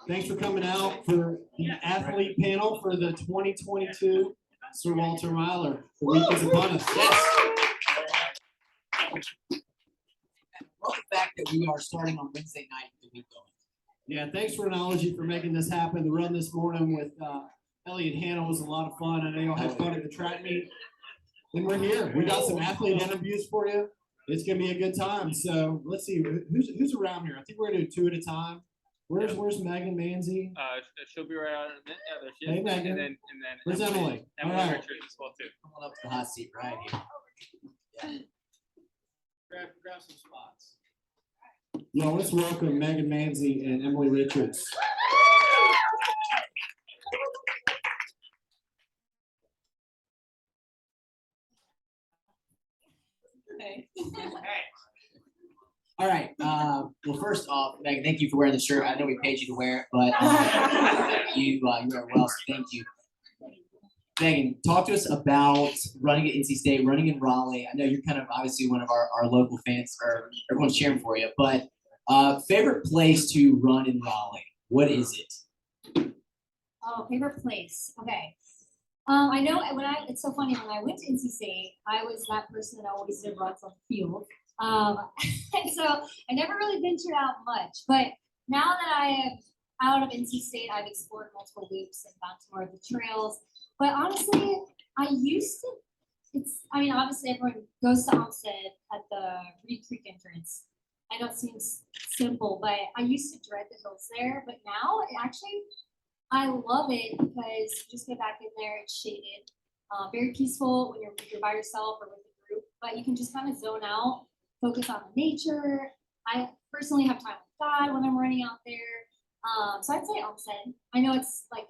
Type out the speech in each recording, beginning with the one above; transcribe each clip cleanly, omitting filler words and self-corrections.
Thanks for coming out for the athlete panel for the 2022 Sir Walter Myler. The week is upon us. Yes. Well, the fact that we are starting on Wednesday night the week going. Yeah, thanks for Phrenology for making this happen. The run this morning with Elliot Hannah was a lot of fun. I know y'all had fun at the track meet. And we're here. We got some athlete interviews for you. It's gonna be a good time. So let's see who's around here. I think we're gonna do 2 at a time. Where's Megan Manzi? She'll be right out in a minute. Yeah, there she is. Hey, Megan. And then Where's Emily? Emily All right. Richards as well too. Come on up to the hot seat right here. Yeah. Grab some spots. Yo, let's welcome Megan Manzi and Emily Richards. Hey. All right. Well, first off, Megan, thank you for wearing the shirt. I know we paid you to wear it, but you wear it well, so thank you. Megan, talk to us about running at NC State, running in Raleigh. I know you're kind of obviously one of our local fans, or everyone's cheering for you, but favorite place to run in Raleigh, what is it? Oh, favorite place. Okay. I know it's so funny, when I went to NC State, I was that person that always did runs on the field. And so I never really ventured out much, but now that I am out of NC State, I've explored multiple loops and gone to more of the trails. But honestly, obviously everyone goes to Olmsted at the Reed Creek entrance. I know it seems simple, but I used to dread the hills there, but now I love it because you just get back in there, it's shaded, very peaceful when you're by yourself or with a group, but you can just kind of zone out, focus on nature. I personally have time with God when I'm running out there. So I'd say Olmsted. I know it's like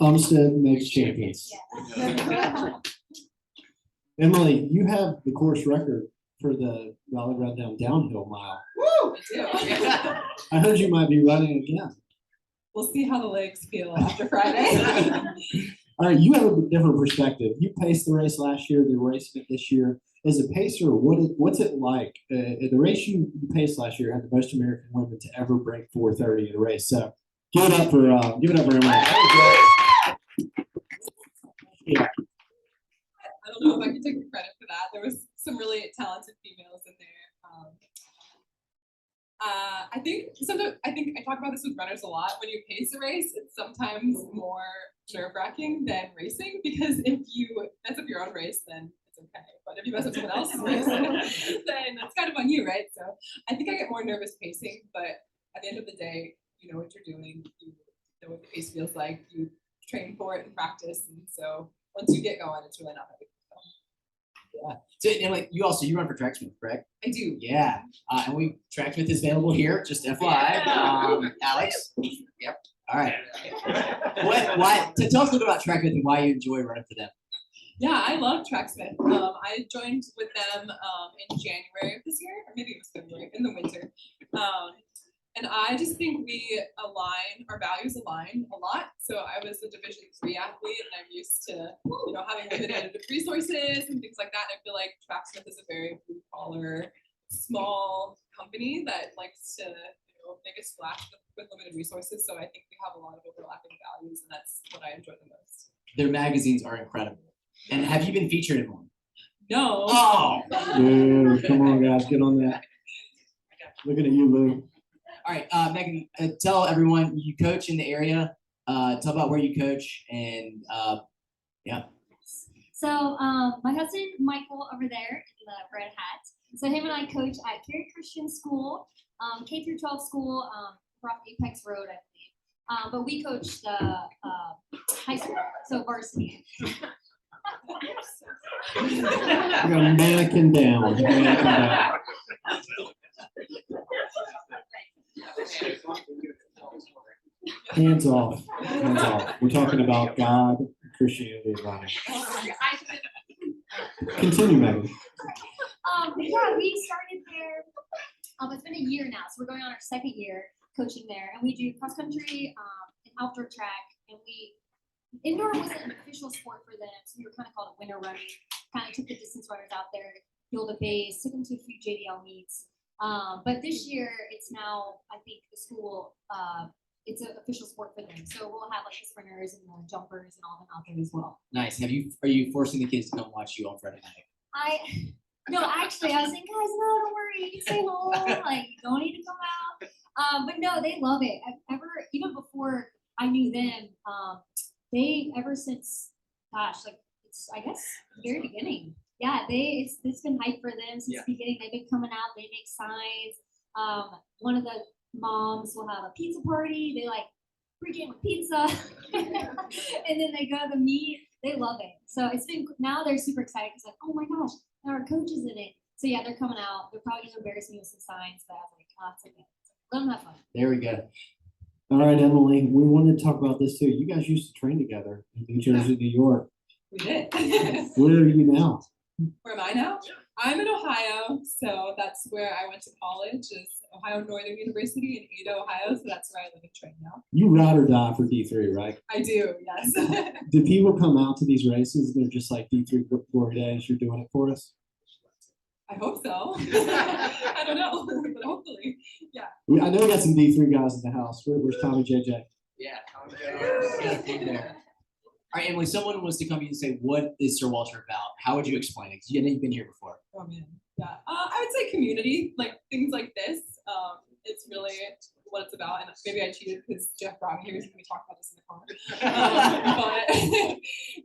Olmsted makes champions. Yeah. Emily, you have the course record for the Raleigh Rundown downhill mile. Woo! I heard you might be running again. We'll see how the legs feel after Friday. All right, you have a different perspective. You paced the race last year, the race this year. As a pacer, what's it like? The race you paced last year had the most American women to ever break 4:30 in a race. So give it up for Emily. Yeah. I don't know if I can take the credit for that. There was some really talented females in there. I think I talk about this with runners a lot. When you pace a race, it's sometimes more nerve-wracking than racing, because if you mess up your own race, then it's okay. But if you mess up someone else's race, then that's kind of on you, right? So I think I get more nervous pacing, but at the end of the day, you know what you're doing. You know what the pace feels like. You train for it and practice, and so once you get going, it's really not that big. Yeah. So, Emily, you run for Tracksmith, correct? I do. Yeah. And Tracksmith is available here, just FYI. Alex? Yep. All right. Why? Tell us a little bit about Tracksmith and why you enjoy running for them. Yeah, I love Tracksmith. I joined with them in January of this year, or maybe it was February, in the winter. And I just think our values align a lot. So I was a Division III athlete, and I'm used to, having limited resources and things like that. And I feel like Tracksmith is a very blue collar, small company that likes to, make a splash with limited resources. So I think we have a lot of overlapping values, and that's what I enjoy the most. Their magazines are incredible. And have you been featured in one? No. Oh. Dude, come on, guys, get on that. Looking at you, Lou. All right, Megan, tell everyone you coach in the area. Tell about where you coach, and yeah. So my husband Michael over there in the red hat. So him and I coach at Cary Christian School, K through 12 school, off Apex Road, I believe. But we coach the high school, so varsity. You got mannequin down. Hands off. Hands off. We're talking about God, Christianity, and running. Continue, Megan. Yeah, we started there. It's been a year now, so we're going on our second year coaching there, and we do cross country and outdoor track, and indoor wasn't an official sport for them, so we were kind of called a winter running. Kind of took the distance runners out there, build a base, took them to a few JDL meets. But this year, it's now, I think, the school it's an official sport for them. So we'll have like the sprinters and the jumpers and all them out there as well. Nice. Are you forcing the kids to come watch you on Friday night? No, actually, I was saying, guys, no, don't worry, you can stay home. Like, you don't need to come out. But no, they love it. Even before I knew them, they ever since, gosh, like it's I guess the very beginning. Yeah, it's been hype for them since the beginning. They've been coming out. They make signs. One of the moms will have a pizza party. They like pregame with pizza, and then they go to the meet. They love it. So it's been now they're super excited because like, oh my gosh, now our coach is in it. So yeah, they're coming out. They're probably gonna embarrass me with some signs, but I was like, oh, it's okay. Let them have fun. There we go. All right, Emily, we wanted to talk about this too. You guys used to train together in New Jersey, New York. We did. Where are you now? Where am I now? I'm in Ohio, so that's where I went to college, is Ohio Northern University in Ada, Ohio, so that's where I live and train now. You ride or die for D3, right? I do, yes. Do people come out to these races? They're just like D3 glory days. You're doing it for us. I hope so. I don't know, but hopefully, yeah. I know we got some D3 guys in the house. Where's Tommy JJ? Yeah. All right, Emily, someone wants to come to you and say, what is Sir Walter about? How would you explain it? Because you know you've been here before. Oh man, yeah. I would say community, like things like this. It's really what it's about. And maybe I cheated because Jeff brought me here, so we talked about this in the car. But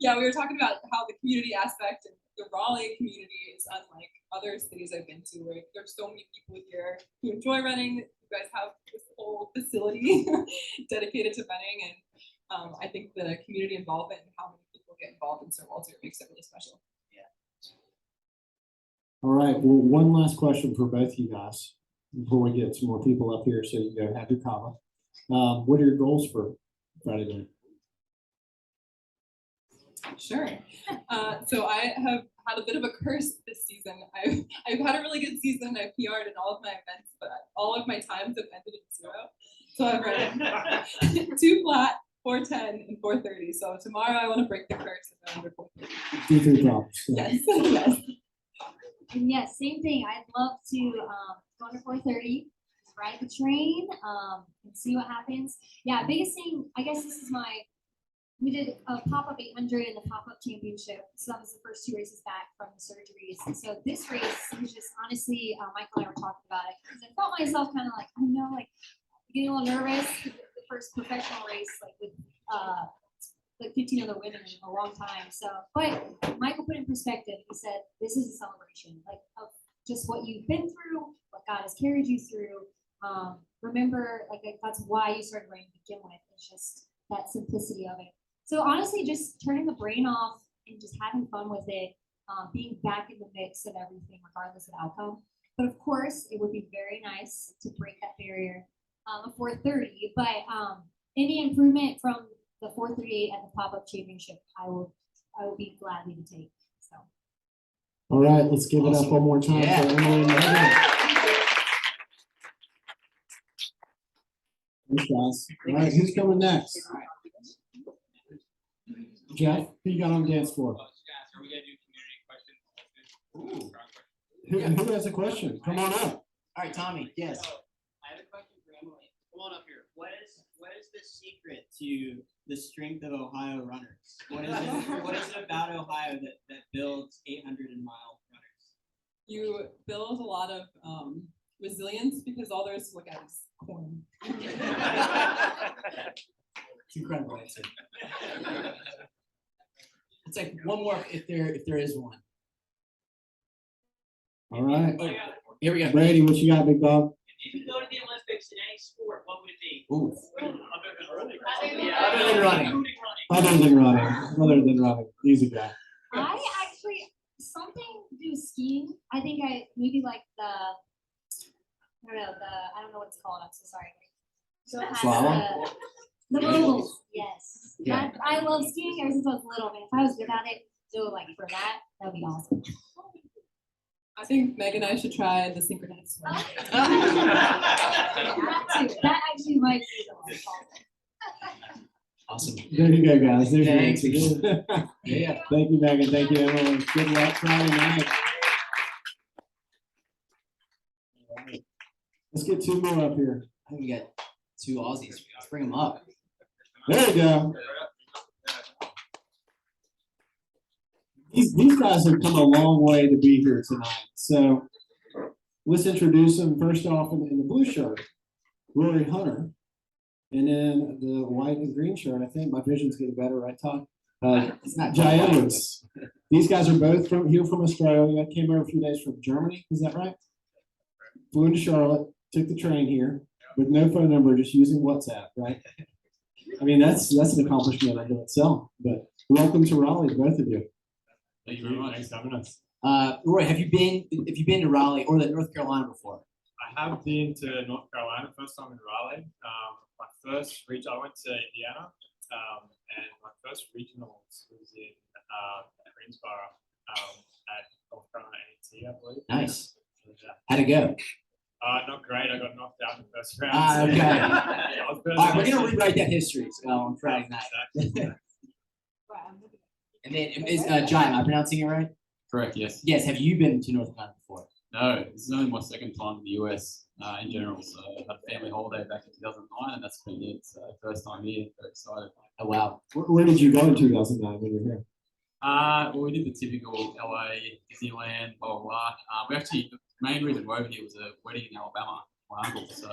yeah, we were talking about how the community aspect and the Raleigh community is unlike other cities I've been to, where there's so many people here who enjoy running. You guys have this whole facility dedicated to running, and I think the community involvement and how many people get involved in Sir Walter makes it really special. All right. Well, one last question for both of you guys before we get some more people up here so you go have your kava. What are your goals for Friday night? Sure. So I have had a bit of a curse this season. I've had a really good season. I've PR'd in all of my events, but all of my times have ended in 0. So I've run 2 flat, 4:10, and 4:30. So tomorrow I want to break the curse and run under 4:30. D3 drops. Yes. Yes. And yes, same thing. I'd love to go under 4:30, ride the train, and see what happens. Yeah, biggest thing, I guess we did a pop-up 800 and the pop-up championship. So that was the first 2 races back from the surgeries. And so this race was just honestly, Michael and I were talking about it because I felt myself kind of like, I know, like getting a little nervous. The first professional race, like with like 15 other women in a long time. So, but Michael put in perspective. He said, this is a celebration, like of just what you've been through, what God has carried you through. Remember, like that's why you started running to begin with. It's just that simplicity of it. So honestly, just turning the brain off and just having fun with it, being back in the mix of everything, regardless of outcome. But of course, it would be very nice to break that barrier of 4:30. But any improvement from the 4:38 at the pop-up championship, I would be gladly to take. So. All right, let's give it up one more time for Emily and Megan. Thanks, guys. All right, who's coming next? Jeff, who you got on the dance floor? Are we gonna do community questions? Who has a question? Come on up. All right, Tommy. Yes. I have a question for Emily. Come on up here. What is the secret to the strength of Ohio runners? What is it about Ohio that builds 800-mile runners? You build a lot of resilience because all there is to look at is corn. It's incredible answer. It's like one more if there is one. All right. Oh, here we go. Brady, what you got, big dog? If you could go to the Olympics in any sport, what would it be? Ooh. Other than running. Other than running. Easy guy. I actually something to do with skiing. I think I maybe like I don't know what it's called. I'm so sorry. So it has Slalom? the moguls. Yes. Yeah. I love skiing ever since I was little. Man, if I was good at it, so like for that would be awesome. I think Meg and I should try the synchronized swim. That actually might be the one. Awesome. There you go, guys. There's your Thanks. answers. Yeah. Thank you, Megan. Thank you, Emily. Good luck Friday night. All right. Let's get 2 more up here. I think we got 2 Aussies. Let's bring them up. There you go. These guys have come a long way to be here tonight. So let's introduce them first off in the blue shirt, Rorey Hunter. And then the white and green shirt, I think my vision's getting better, right, Todd? It's not Jai Edwards. These guys are both here from Australia. Came over a few days from Germany. Is that right? Flew into Charlotte, took the train here with no phone number, just using WhatsApp, right? I mean, that's an accomplishment in itself. But welcome to Raleigh, both of you. Thank you very much. Thanks for having us. Roy, have you been to Raleigh or North Carolina before? I have been to North Carolina, first time in Raleigh. My first region, I went to Indiana, and my first regionals was in Greensboro at North Carolina A&T, I believe. Nice. So, yeah. How'd it go? Not great. I got knocked out in the first round. Okay. Yeah, I was All right, we're gonna rewrite that history on Friday night. Exactly. And then is Jai, am I pronouncing it right? Correct, yes. Yes. Have you been to North Carolina before? No, this is only my second time in the US in general. So I had a family holiday back in 2009, and that's been it. So first time here, very excited. Oh wow. Where did you go in 2009 when you were here? Well, we did the typical LA, Disneyland, blah, blah, blah. We actually, the main reason we're over here was a wedding in Alabama, my uncle. So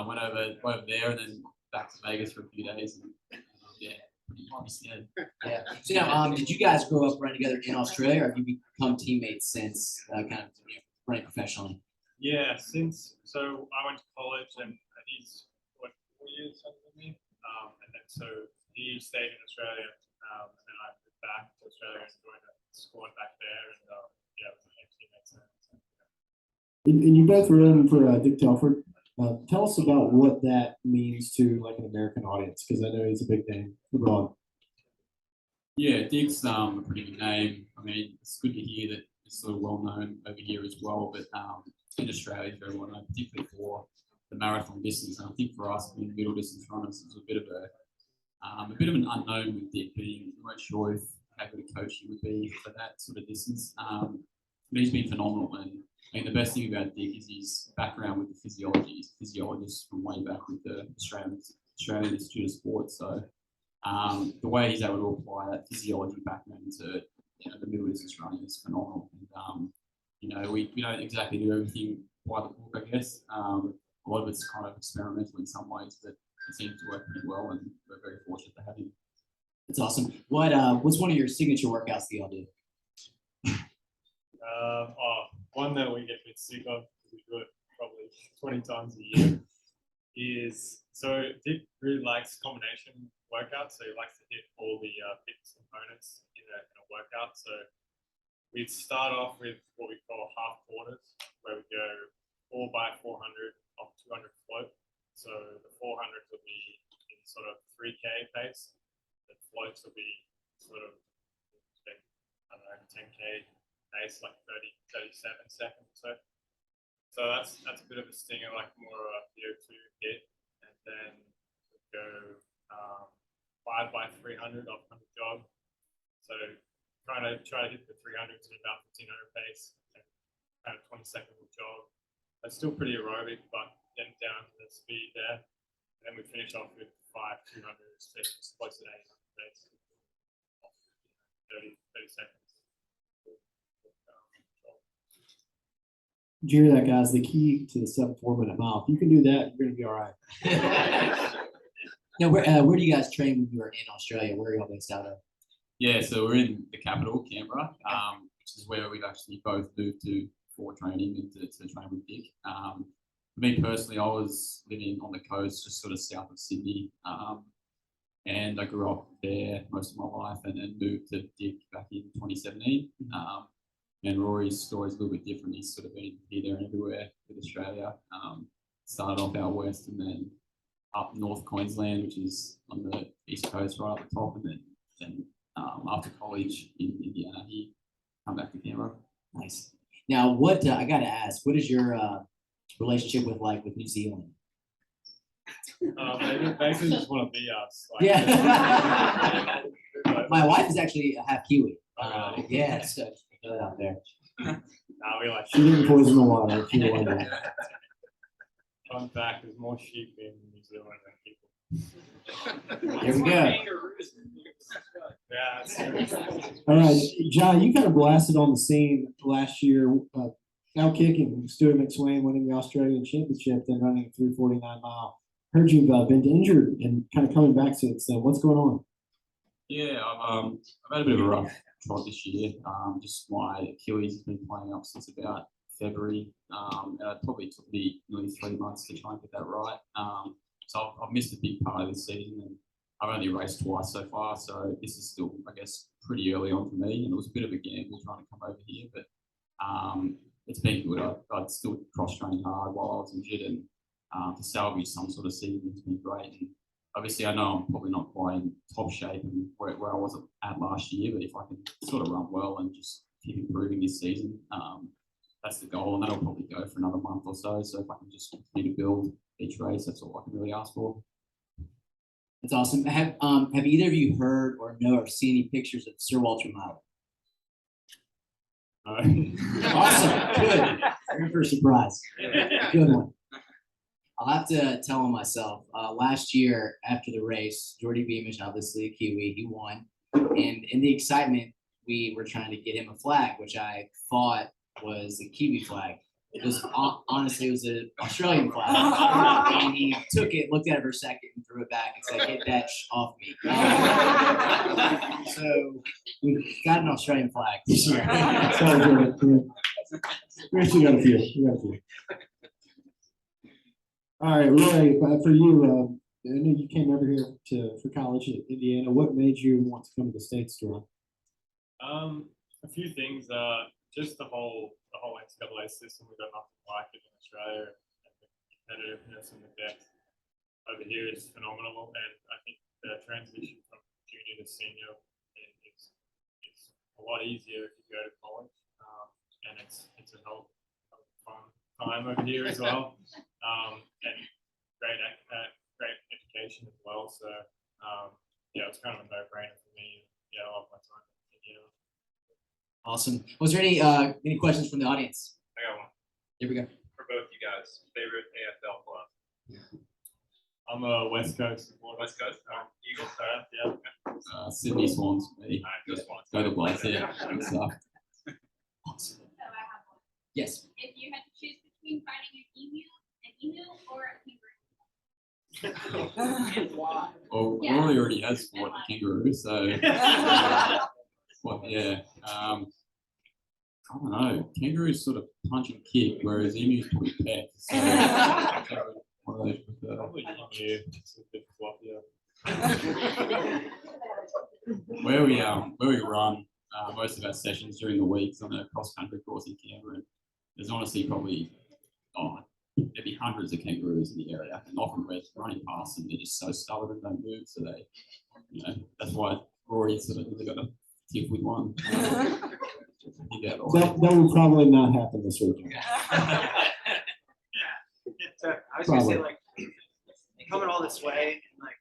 went over there and then back to Vegas for a few days. And, yeah, pretty obviously. Yeah. So now, did you guys grow up running together in Australia, or have you become teammates since kind of running professionally? Yeah, so I went to college and he's 4 years younger than me, and then so he stayed in Australia, and then I moved back to Australia and joined a squad back there, and yeah, it was a teammates. And you both were in for Dick Telford. Tell us about what that means to like an American audience, because I know he's a big name abroad. Yeah, Dick's a pretty big name. I mean, it's good to hear that it's sort of well known over here as well, but in Australia, for everyone, particularly for the marathon distance, and I think for us being middle distance runners, it was a bit of an unknown with Dick being. We weren't sure if how good a coach he would be for that sort of distance. But he's been phenomenal, and I mean the best thing about Dick is his background with the physiology. He's a physiologist from way back with the Australian Institute of Sport. So the way he's able to apply that physiology background into the middle distance running is phenomenal. And, we don't exactly do everything by the book, I guess. A lot of it's kind of experimental in some ways, but it seems to work pretty well, and we're very fortunate to have him. That's awesome. What's one of your signature workouts that y'all do? One that we get a bit sick of, because we do it probably 20 times a year, is so Dick really likes combination workouts, so he likes to hit all the fitness components in a workout. So we'd start off with what we call half quarters, where we go 4 by 400 off 200 float. So the 400s will be in sort of 3K pace. The floats will be sort of, I don't know, 10K pace, like 37 seconds or so. So that's a bit of a stinger, like more of a VO2 hit. And then we go 5 by 300 off 100 jog. So try to hit the 300s at about 1500 pace and kind of 20-second jog. That's still pretty aerobic, but getting down to the speed there. And then we finish off with 5 200s, just close to 800 pace. 30 seconds. Did you hear that, guys? The key to the sub-4 minute mile. If you can do that, you're gonna be all right. Now, where do you guys train when you were in Australia? Where are y'all based out of? Yeah, so we're in the capital, Canberra, which is where we've actually both moved to for training and to train with Dick. For me personally, I was living on the coast, just sort of south of Sydney, and I grew up there most of my life, and then moved to Dick back in 2017. And Rory's story is a little bit different. He's sort of been here, there, and everywhere with Australia. Started off out west, and then up North Queensland, which is on the east coast, right at the top, and then after college in Indiana, he come back to Canberra. Nice. Now, I got to ask, what is your relationship with New Zealand? They basically just want to be us. Like, Yeah. My wife is actually a half Kiwi. Really? Yeah, so good out there. we like. She didn't poison the water. If you wonder. Fun fact: there's more sheep in New Zealand than people. Here we go. Yeah. It's, All right, John, you kind of blasted on the scene last year, out kicking Stuart McSwain winning the Australian Championship, then running a 3:49 mile. Heard you've been injured and kind of coming back since then. What's going on? Yeah, I've had a bit of a rough trot this year. Just my Achilles has been playing up since about February, and it probably took me nearly 3 months to try and get that right. So I've missed a big part of this season, and I've only raced twice so far. So this is still, I guess, pretty early on for me, and it was a bit of a gamble trying to come over here, but it's been good. I'd still cross-trained hard while I was injured, and to salvage some sort of season has been great. And obviously, I know I'm probably not quite in top shape and where I was at last year, but if I can sort of run well and just keep improving this season, that's the goal, and that'll probably go for another month or so. So if I can just continue to build each race, that's all I can really ask for. That's awesome. Have either of you heard or know or seen any pictures of Sir Walter Mile? Awesome. Good. You're for a surprise. Good one. I'll have to tell him myself. Last year after the race, Jordy Beamish, obviously a Kiwi, he won. And in the excitement, we were trying to get him a flag, which I thought was a Kiwi flag. It was honestly, it was an Australian flag. And he took it, looked at it for a second, and threw it back and said, "Get that off me." So we've got an Australian flag this year. Sounds good. We actually got a few. All right, Roy, for you, I know you came over here for college in Indiana. What made you want to come to the States to run? A few things. Just the whole NCAA system. We got nothing like it in Australia. And the competitiveness and the depth over here is phenomenal. And I think the transition from junior to senior is a lot easier if you go to college. And it's a hell of a fun time over here as well. And great education as well. So yeah, it's kind of a no-brainer for me. Yeah, I love my time in Indiana. Awesome. Was there any questions from the audience? I got one Here we go. for both you guys. Favorite AFL club? I'm a West Coast supporter. West Coast. Eagles fan, yeah. Sydney Swans for me. All right, just one. Go to Bloods, yeah. Good stuff. Awesome. So I have one. Yes. If you had to choose between fighting an emu or a kangaroo. Well, Yeah. Rorey already has fought the kangaroo, so well, yeah. I don't know. Kangaroos sort of punch and kick, whereas emus probably peck. So one of those prefer. Probably emu. It's a bit floppier. Where we run most of our sessions during the weeks on a cross country course in Canberra, and there's honestly probably there'd be hundreds of kangaroos in the area, and often we're running past them, they're just so stubborn and don't move, so they, that's why Rorey sort of really got a tip with one. That would probably not happen this weekend. So I was gonna say, like, coming all this way and like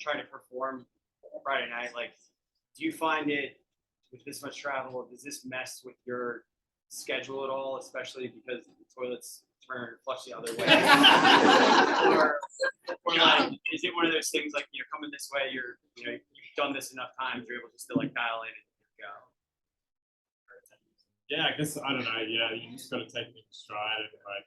trying to perform Friday night, like, do you find it with this much travel, does this mess with your schedule at all, especially because the toilets flush the other way? or like, is it one of those things like, coming this way, you've done this enough times, you're able just to like dial in and go? Yeah, I guess I don't know. Yeah, you just got to take things stride and like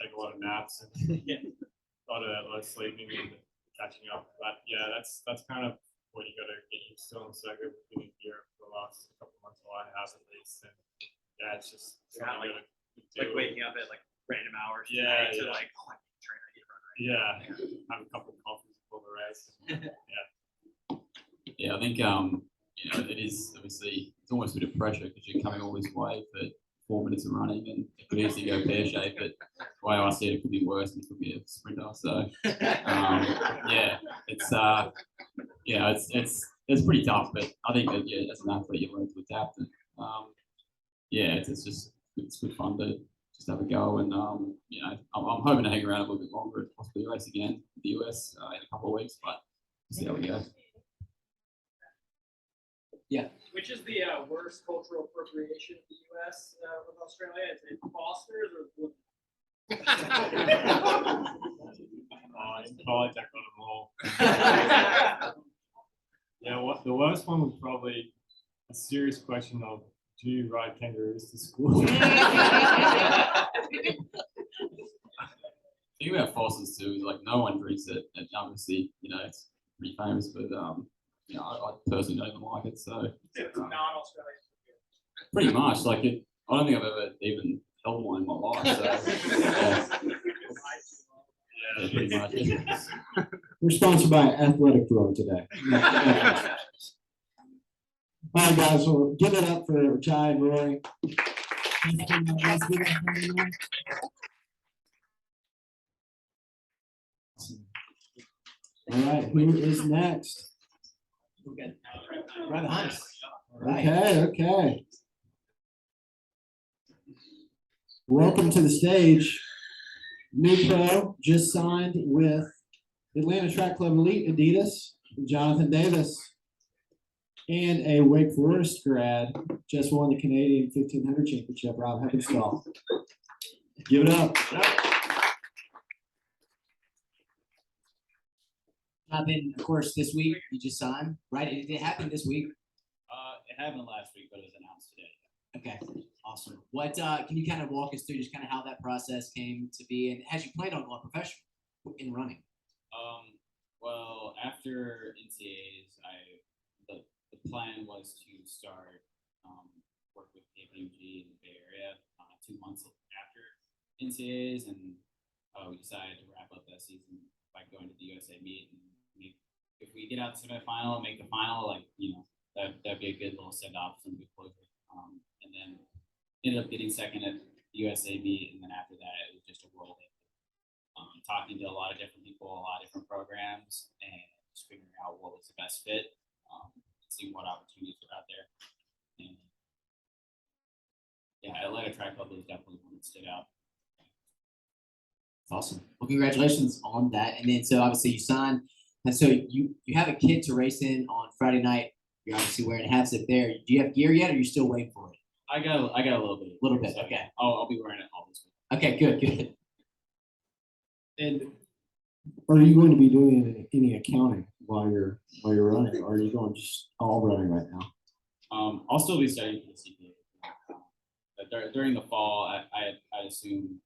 take a lot of naps and a lot of sleeping and catching up. But yeah, that's kind of what you got to get used to. And so good in Europe for the last couple of months, while I have at least. And yeah, it's just Not like, like waking up at like random hours. Yeah, tonight to yeah. like, oh, I need to train, I need to run right Yeah, have a couple of coffees before the race. Yeah, I think it is obviously it's almost a bit of pressure because you're coming all this way for 4 minutes of running, and it could easily go pear shaped. But the way I see it, it could be worse, and it could be a sprinter. So yeah, it's pretty tough. But I think that as an athlete, you learn to adapt. And it's good fun to just have a go. And I'm hoping to hang around a little bit longer and possibly race again in the US in a couple of weeks. But see how we go. Which is the worst cultural appropriation of the U.S. with Australia? Is it Foster's or Woodland? In college, I got them all. Yeah, what the worst one was probably a serious question of, do you ride kangaroos to school? The thing about fossils too is like no one drinks it, and obviously it's pretty famous, but I personally don't even like it. So It's not Australian. pretty much like it. I don't think I've ever even held one in my life. So yeah, pretty much. We're sponsored by Athletic Pro today. All right, guys, we'll give it up for Chai and Rorey. All right, who is next? Right behind us. All right. Okay. Welcome to the stage. New pro, just signed with Atlanta Track Club Elite Adidas, Jonathan Davis. And a Wake Forest grad, just won the Canadian 1500 championship, Rob Heppenstall. Give it up. Happened, of course, this week. You just signed, right? It happened this week. It happened last week, but it was announced today. Okay, awesome. What can you kind of walk us through just kind of how that process came to be, and has you planned on going professional in running? Well, after NCAAs, the plan was to start work with KPMG in the Bay Area 2 months after NCAAs, and we decided to wrap up that season by going to the USA meet. And if we get out to the semifinal and make the final, that'd be a good little send off, some good closure. And then ended up getting second at the USA meet, and then after that, it was just a whirlwind. Talking to a lot of different people, a lot of different programs, and just figuring out what was the best fit, seeing what opportunities were out there. And yeah, Atlanta Track Club was definitely one that stood out. Awesome. Well, congratulations on that. And then, so obviously you signed, and so you have a kit to race in on Friday night. You're obviously wearing hats up there. Do you have gear yet, or are you still waiting for it? I got a little bit. A little bit. So Okay. I'll be wearing it all this week. Okay. Good. And are you going to be doing any accounting while you're running, or are you going just all running right now? I'll still be studying for the CPA. But during the fall, I assume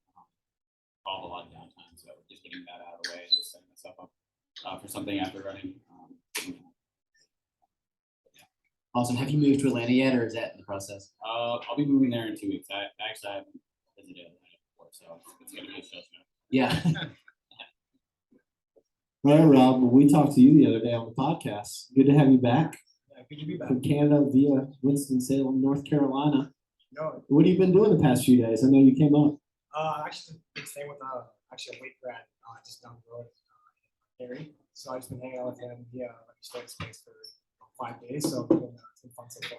I'll have a lot of downtime, so just getting that out of the way and just setting myself up for something after running. Awesome. Have you moved to Atlanta yet, or is that in the process? I'll be moving there in 2 weeks. I haven't visited Atlanta before, so it's gonna be a show. Yeah. All right, Rob. Well, we talked to you the other day on the podcast. Good to have you back. Yeah, good to be back. From Canada via Winston-Salem, North Carolina. No, What have you been doing the past few days? I know you came up. actually been staying with a weight grad just down the road, Harry. So I've just been hanging out with him via study space for 5 days. So it's been fun so far.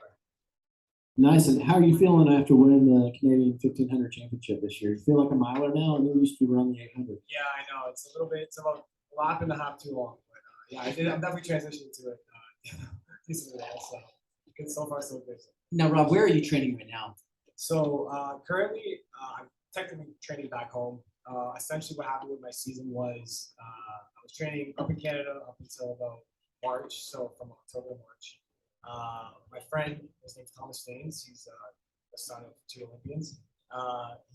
Nice. And how are you feeling after winning the Canadian 1500 championship this year? You feel like a miler now? I know you used to run the 800. Yeah, I know. It's a little bit. It's about a lap and a half too long. But yeah, I'm definitely transitioning to it decently well. So good so far, so good. Now, Rob, where are you training right now? So currently, I'm technically training back home. Essentially, what happened with my season was I was training up in Canada up until about March. So from October to March. My friend, his name's Thomas Staines. He's the son of 2 Olympians.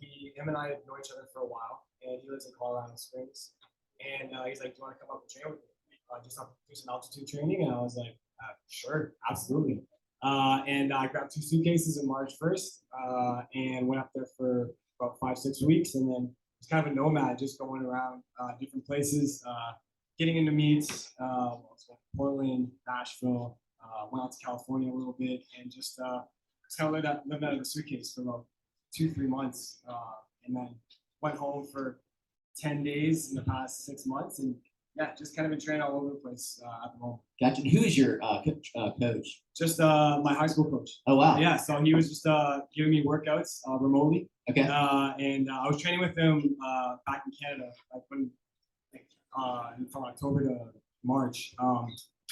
Him and I have known each other for a while, and he lives in Colorado Springs. And he's like, "Do you want to come up and train with me? Just do some altitude training?" And I was like, "Sure, absolutely." And I grabbed 2 suitcases in March 1st and went up there for about 5-6 weeks, and then was kind of a nomad, just going around different places, getting into meets. Portland, Nashville. Went out to California a little bit, and just kind of lived out of the suitcase for about 2-3 months, and then went home for 10 days in the past 6 months, and yeah, just kind of been training all over the place at the moment. Gotcha. And who is your coach? Just my high school coach. Oh wow. Yeah, so he was just giving me workouts remotely. Okay. And I was training with him back in Canada, from October to March.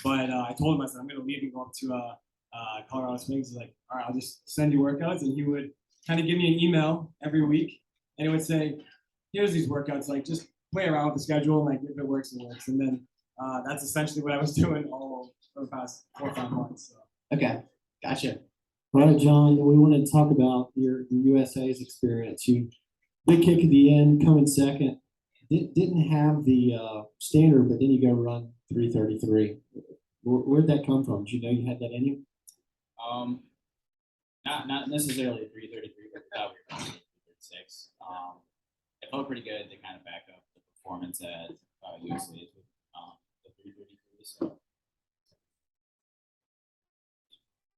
But I told him, I said, I'm going to leave and go up to Colorado Springs. He's like, all right, I'll just send you workouts. And he would kind of give me an email every week. And it would say, here's these workouts, like just play around with the schedule, like if it works, it works. And then that's essentially what I was doing all for the past 4 or 5 months. So. Okay, gotcha. All right, John, we want to talk about your USA's experience. You big kick at the end, coming second. Didn't have the standard, but then you go run 3:33. Where'd that come from? Did you know you had that in you? Not necessarily 3:33, but that we were 3:36. It felt pretty good to kind of back up the performance at USA's with the 3:33. So.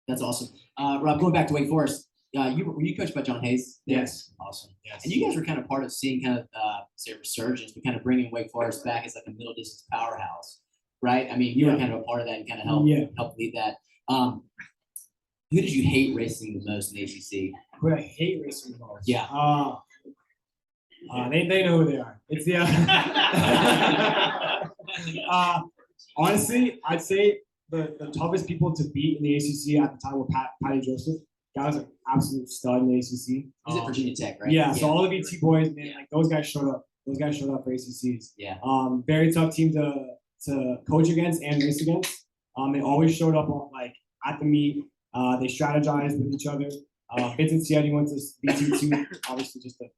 That's awesome. Rob, going back to Wake Forest, were you coached by John Hayes? Yes. Awesome. Yes. And you guys were kind of part of seeing kind of say resurgence, but kind of bringing Wake Forest back as like a middle distance powerhouse, right? I mean, you were kind of a part of that and kind of help lead that. Who did you hate racing the most in the ACC? Who I hate racing the most? Yeah. They know who they are. It's the honestly, I'd say the toughest people to beat in the ACC at the time were Patty Joseph. Guy was an absolute stud in the ACC. He's at Virginia Tech, right? Yeah. So all the VT boys, man, like those guys showed up. Those guys showed up for ACCs. Yeah. Very tough team to coach against and race against. They always showed up like at the meet. They strategized with each other. Vincent Cietti went to VT2, obviously just a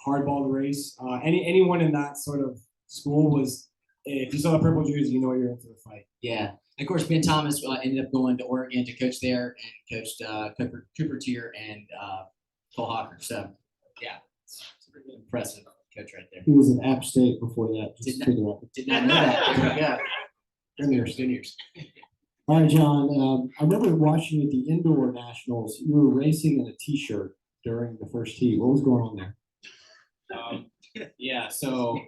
hardball to race. Anyone in that sort of school was, if you saw the purple jersey, you know you're in for the fight. Yeah. And of course, Ben Thomas ended up going to Oregon to coach there and coached Cooper Tier and Cole Hawker. So, yeah, it's a pretty impressive coach right there. He was in App State before that. Just Did for the record. Did not know that. There we go. Good news. All right, John. I remember watching you at the indoor nationals. You were racing in a T-shirt during the first heat. What was going on there? Yeah, so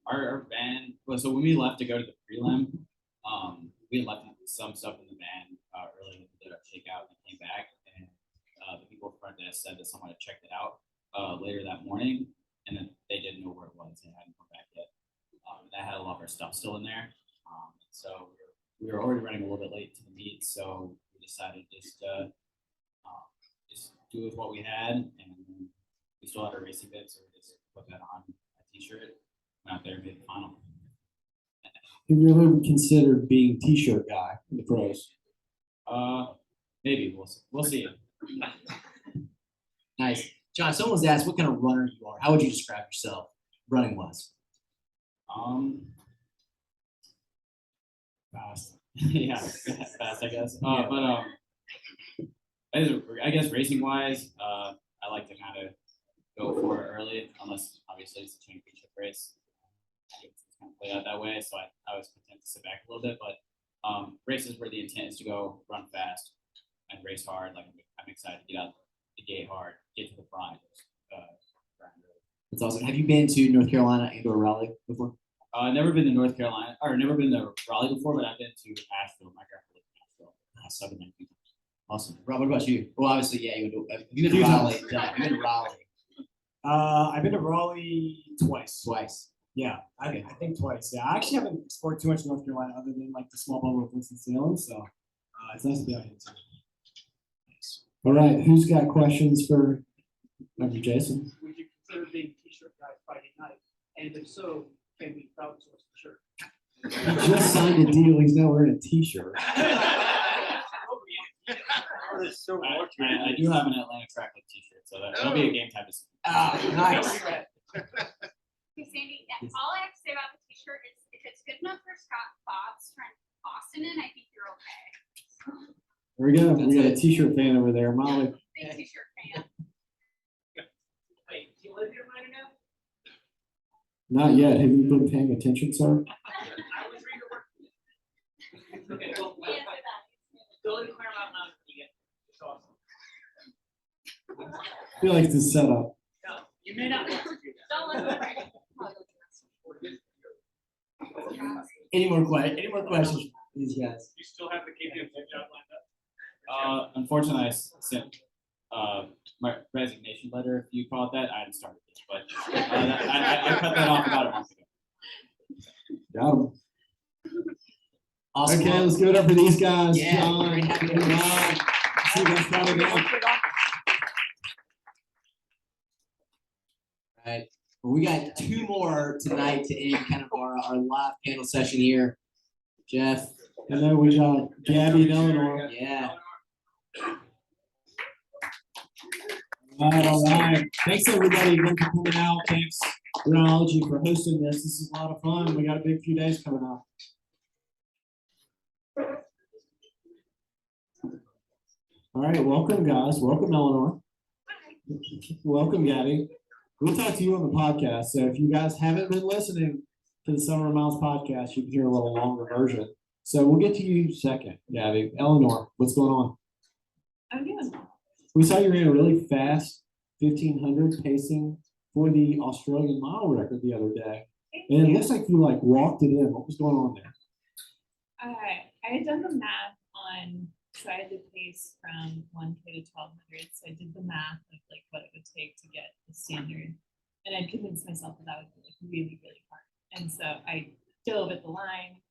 our van, so when we left to go to the prelim, we had left some stuff in the van early when we did our shakeout and came back, and the people at front desk said that someone had checked it out later that morning, and then they didn't know where it was and hadn't come back yet. That had a lot of our stuff still in there, so we were already running a little bit late to the meet, so we decided just do with what we had, and we still had our racing bib, so we just put that on a T-shirt, went out there and made the final. Have you ever considered being T-shirt guy in the pros? Maybe we'll see. Nice. John, someone was asked what kind of runner you are. How would you describe yourself running wise? Fast. Yeah, fast, I guess. But I guess racing wise, I like to kind of go for it early, unless obviously it's a championship race. It's kind of played out that way, so I was content to sit back a little bit. But races where the intent is to go run fast and race hard, like I'm excited to get out the gate hard, get to the front. That's awesome. Have you been to North Carolina and/or Raleigh before? Never been to North Carolina, or never been to Raleigh before, but I've been to Asheville. My grandpa lived in Asheville. So I've been there a few times. Awesome. Rob, what about you? Well, obviously, yeah, you've been to Raleigh. You've been to Raleigh. I've been to Raleigh twice. Twice. Yeah, I think twice. Yeah, I actually haven't explored too much in North Carolina other than like the small bubble of Winston-Salem. So it's nice to be out here too. Nice. All right, who's got questions for Dr. Jason? Would you consider being T-shirt guy Friday night? And if so, can we crowdsource the shirt? He just signed a deal. He's now wearing a T-shirt. I do have an Atlanta track like T-shirt, so that'll be a game time decision. Nice. Hey, Sandy, all I have to say about the T-shirt is if it's good enough for Scott Bob's friend Austin, I think you're okay. There we go. We got a T-shirt fan over there, Molly. Big T-shirt fan. Wait, do you live here, minor now? Not yet. Have you been paying attention, sir? I was reading your work. Okay, well, go to Claremont Mountain when you get there. It's awesome. I feel like it's a setup. No, you may not want to do that. Don't look right. Any more questions for these guys? You still have the KPM job lined up? Unfortunately, I sent my resignation letter, if you call it that. I hadn't started it, but I cut that off about a month ago. Got him. Awesome. Okay, let's give it up for these guys. Yeah, John, great having you. Rob. See you guys Friday night. Right. We got two more tonight to end kind of our live panel session here. Jeff. And then we got Gabbi and Eleanor. Yeah. All right. Thanks everybody again for coming out. Thanks Raleigh for hosting this. This is a lot of fun. We got a big few days coming up. All right, welcome guys. Welcome Eleanor. Welcome Gabbi. We'll talk to you on the podcast. So if you guys haven't been listening to the Summer of Miles podcast, you can hear a little longer version. So we'll get to you second, Gabbi. Eleanor, what's going on? I'm doing well. We saw you ran a really fast 1500 pacing for the Australian mile record the other day. And it looks like you like walked it in. What was going on there? I had done the math on, so I had to pace from 1K to 1200. So I did the math of like what it would take to get the standard. And I'd convinced myself that would be like really, really hard. And so I dove at the line.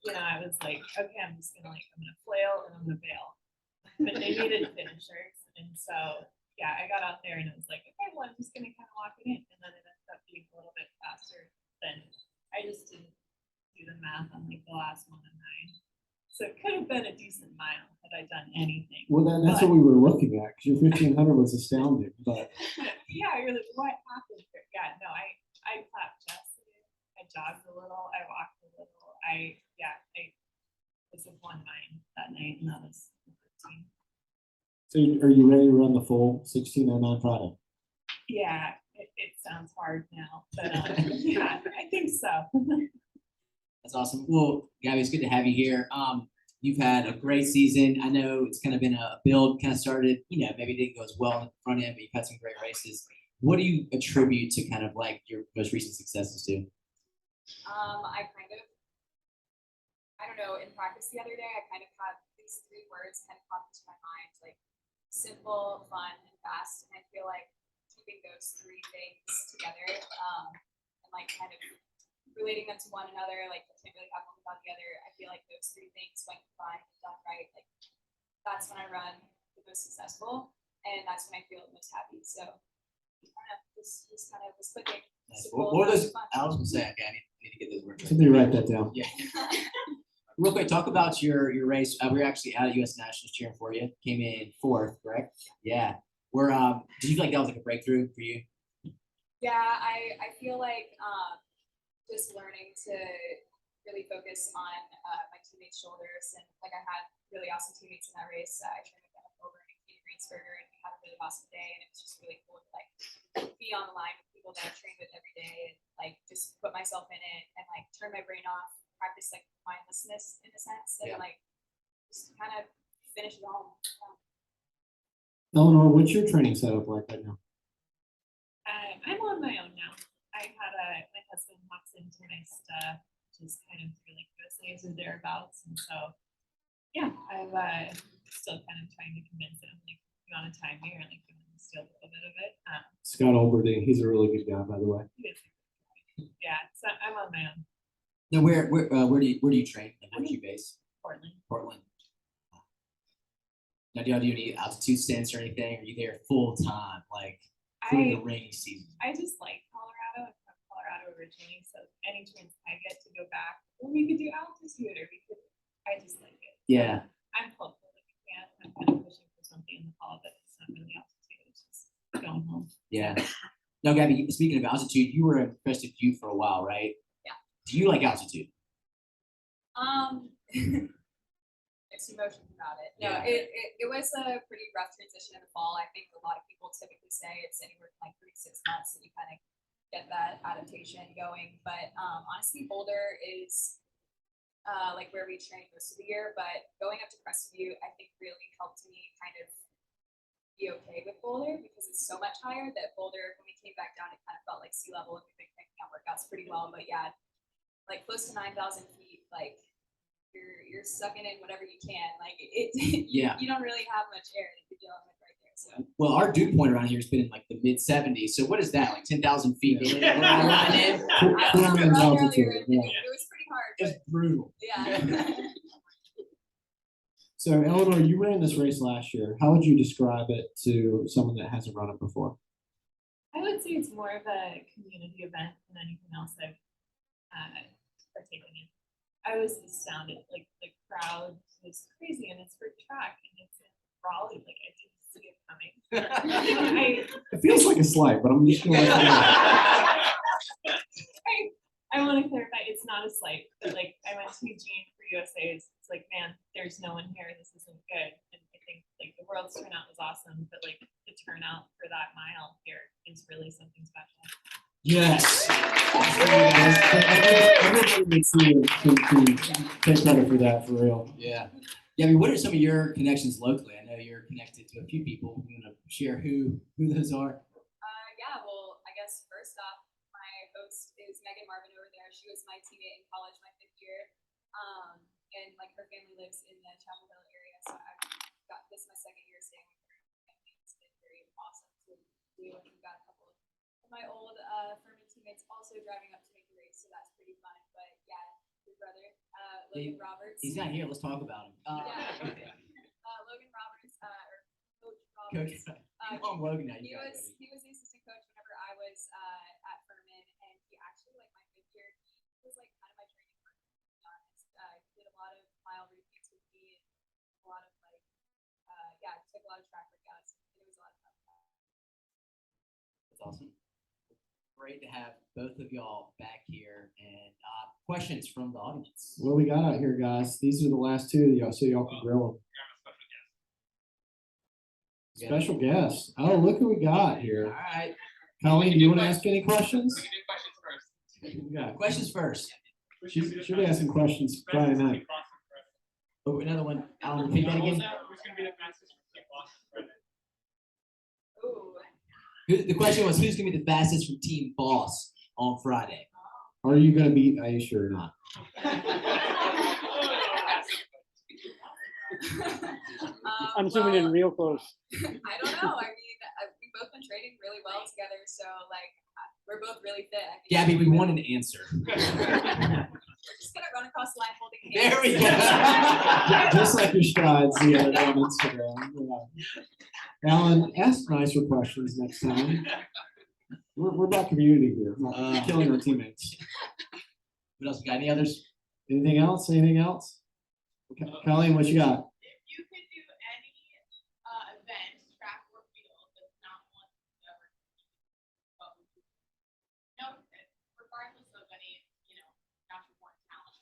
You know, I was like, okay, I'm gonna flail and I'm gonna bail. But they needed finishers. And so, yeah, I got out there and it was like, okay, well, I'm just gonna kind of walk it in. And then it ended up being a little bit faster than I just didn't do the math on like the last 1 and 9. So it could have been a decent mile had I done anything. Well, that's what we were looking at because your 1500 was astounding. But yeah, you're like, what happened here? Yeah, no, I clapped yesterday. I jogged a little. I walked a little. I was of 1-9 that night, and that was 15. so are you ready to run the full 1609 Friday? Yeah, it sounds hard now, but yeah, I think so. That's awesome. Well, Gabbi, it's good to have you here. You've had a great season. I know it's kind of been a build, kind of started, you know, maybe it didn't go as well in the front end, but you've had some great races. What do you attribute to kind of like your most recent successes to? I don't know, in practice the other day, I kind of had these 3 words kind of pop into my mind, like simple, fun, and fast. And I feel like keeping those 3 things together, and like kind of relating them to one another, like you can't really have one without the other. I feel like those 3 things, when combined and done right, like that's when I run the most successful, and that's when I feel the most happy. So kind of this kind of was clicking. Nice. What was I was gonna say? Okay, I need to get those words. Somebody write that down. Yeah. Real quick, talk about your race. We were actually out at US Nationals cheering for you. Came in 4th, correct? Yeah. Did you feel like that was like a breakthrough for you? Yeah, I feel like just learning to really focus on my teammates' shoulders, and like I had really awesome teammates in that race. I trained with them over in Greensburger, and we had a really awesome day, and it was just really cool to like be on the line with people that I train with every day, and like just put myself in it and like turn my brain off, practice like mindlessness in a sense, and like just kind of finish it all. Eleanor, what's your training setup like right now? I'm on my own now. I had my husband hops into my stuff, just kind of through like USA's or thereabouts, and so yeah, I'm still kind of trying to convince him like you on a time here, like you want to steal a little bit of it. Scott Olberding, he's a really good guy, by the way. Yeah, so I'm on my own. No, where do you train? Like, where do you base? Portland. Now, do y'all do any altitude stints or anything? Are you there full time, like through the rainy season? I just like Colorado. I'm from Colorado originally, so any chance I get to go back, or we could do altitude, or we could. I just like it. Yeah. I'm hopeful that we can. I'm kind of pushing for something in the fall, but it's not really altitude. It's just going home. Yeah. Now, Gabbi, speaking of altitude, you were in Crested Butte for a while, right? Yeah. Do you like altitude? Mixed emotions about it. No, it was a pretty rough transition in the fall. I think a lot of people typically say it's anywhere from like 3 to 6 months that you kind of get that adaptation going. But honestly, Boulder is like where we train most of the year. But going up to Crested Butte, I think really helped me kind of be okay with Boulder because it's so much higher that Boulder, when we came back down, it kind of felt like sea level, and we've been cranking out workouts pretty well. But yeah, like close to 9,000 feet, like you're sucking in whatever you can. Like you don't really have much air that you're dealing with right there. So Well, our dew point around here has been in like the mid 70s. So what is that? Like 10,000 feet? I was earlier, and it was pretty hard. It's brutal. Yeah. So, Eleanor, you ran this race last year. How would you describe it to someone that hasn't run it before? I would say it's more of a community event than anything else I've partaken in. I was astounded, like the crowd was crazy, and it's for track, and it's in Raleigh, like I didn't see it coming. It feels like a slight, but I'm just going to I want to clarify, it's not a slight, but like I went to Eugene for USA's. It's like, man, there's no one here. This isn't good. And I think like the world's turnout was awesome, but like the turnout for that mile here is really something special. Yes. Everybody needs to take credit for that, for real. Yeah. Yeah, I mean, what are some of your connections locally? I know you're connected to a few people. You want to share who those are? Yeah, well, I guess first off, my host is Megan Marvin over there. She was my teammate in college my 5th year. And like her family lives in the Chapel Hill area. So I've got this my 2nd year staying with her. And it's been very awesome to do. And we've got a couple of my old Furman teammates also driving up to make the race, so that's pretty fun. But yeah, your brother, Logan Roberts. He's not here. Let's talk about him. Logan Roberts, or Coach Roberts. Logan now. He was the assistant coach whenever I was at Furman, and he actually like my 5th year, he was like kind of my training partner, to be honest. He did a lot of mile repeats with me, and a lot of like took a lot of track workouts. It was a lot of fun. That's awesome. Great to have both of y'all back here, and questions from the audience. What do we got out here, guys? These are the last two of y'all, so y'all can grill them. Special guest. Oh, look who we got here. All right. Colleen, do you want to ask any questions? We can do questions first. Yeah. Questions first. She'll be asking questions Friday night. Oh, another one. I'll repeat that again. Who's gonna be the fastest from Team Boston Friday? The question was, who's going to be the fastest from Team Boss on Friday? Are you going to beat Aisha or not? I'm zooming in real close. I don't know. I mean, we've both been training really well together, so like we're both really fit. Gabby, we want an answer. We're just gonna run across the line holding hands. There we go. Just like your strides the other day on Instagram. Yeah. Alan, ask nicer questions next time. We're about community here, not killing our teammates. What else? Got any others? Anything else? Anything else? Okay. Colleen, what you got? If you could do any event, track or field, that's not one you've ever what would you do? No, regardless of any, natural born talent.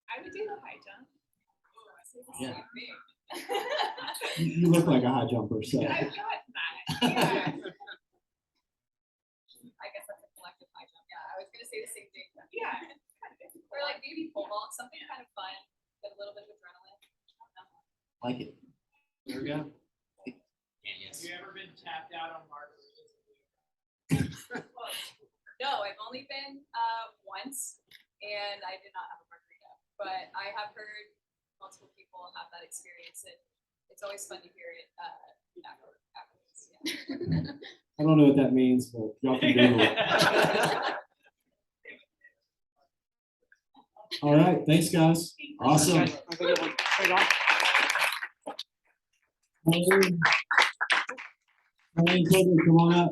I would do the high jump. Yeah. You look like a high jumper, so. I've got that. I guess that's a collective high jump. Yeah, I was gonna say the same thing. Yeah. Or like maybe pole vault, something kind of fun, get a little bit of adrenaline. Like it. There we go. Have you ever been tapped out on margaritas? No, I've only been once, and I did not have a margarita. But I have heard multiple people have that experience, and it's always fun to hear it afterwards. Yeah. I don't know what that means, but y'all can Google it. All right, thanks, guys. Awesome. Colleen, Quigley, come on up.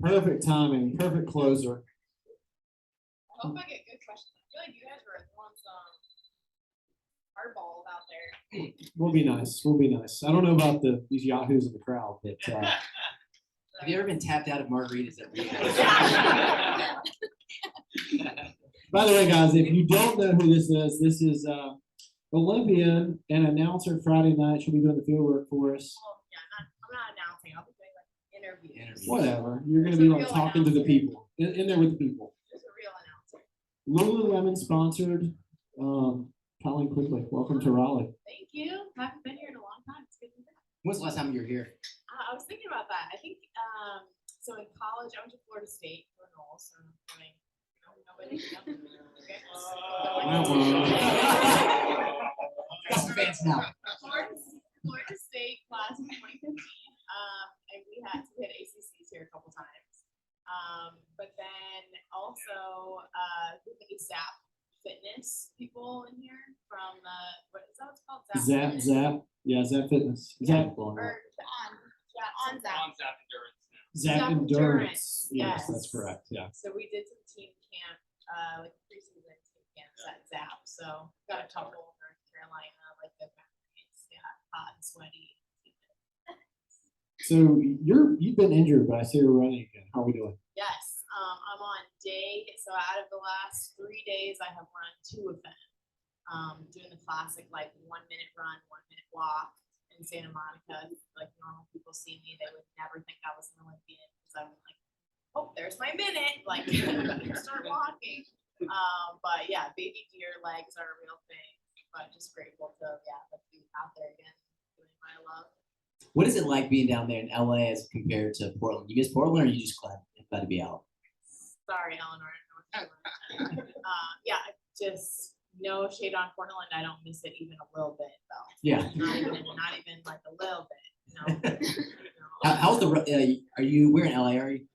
Perfect timing, perfect closer. I hope I get good questions. I feel like you guys were throwing some hardballs out there. We'll be nice. We'll be nice. I don't know about these yahoos in the crowd, but Have you ever been tapped out of margaritas at Rio? by the way, guys, if you don't know who this is Olympian and announcer Friday night. She'll be doing the field work for us. Well, yeah, I'm not announcing. I'll be doing like interviews. Whatever. You're going to be like talking to the people, in there with the people. Just a real announcer. Lululemon sponsored. Colleen, Quigley, welcome to Raleigh. Thank you. Haven't been here in a long time. It's good to be back. When's the last time you were here? I was thinking about that. I think so in college I went to Florida State for Knowles, so I'm going. Nobody. Okay. Got some fans now. Florida State class of 2015, and we had ACCs here a couple times. But then also with the staff fitness people in here from what is that what's called? Zap, yeah, Zap Fitness. Zap, Or on Zap. On Zap Endurance now. Zap Zap Endurance. Endurance, Yes, that's yes. correct, yeah. So we did some team camp, like preseason team camps at Zap. So got a couple in North Carolina, like the guys, yeah, hot and sweaty. So you've been injured, but I see you're running again. How are we doing? Yes, I'm on so out of the last 3 days, I have run 2 of them. Doing the classic like 1 minute run, 1 minute walk in Santa Monica. Like normal people see me, they would never think I was an Olympian because I'm like, oh, there's my minute. Like start walking. But yeah, baby deer legs are a real thing. But just grateful to be out there again doing my love. What is it like being down there in LA as compared to Portland? You miss Portland, or are you just glad to be out? Sorry, Eleanor. Yeah, just no shade on Portland. I don't miss it even a little bit though. Yeah. Not even like a little bit. No. How's the? Are you? Where in LA are you?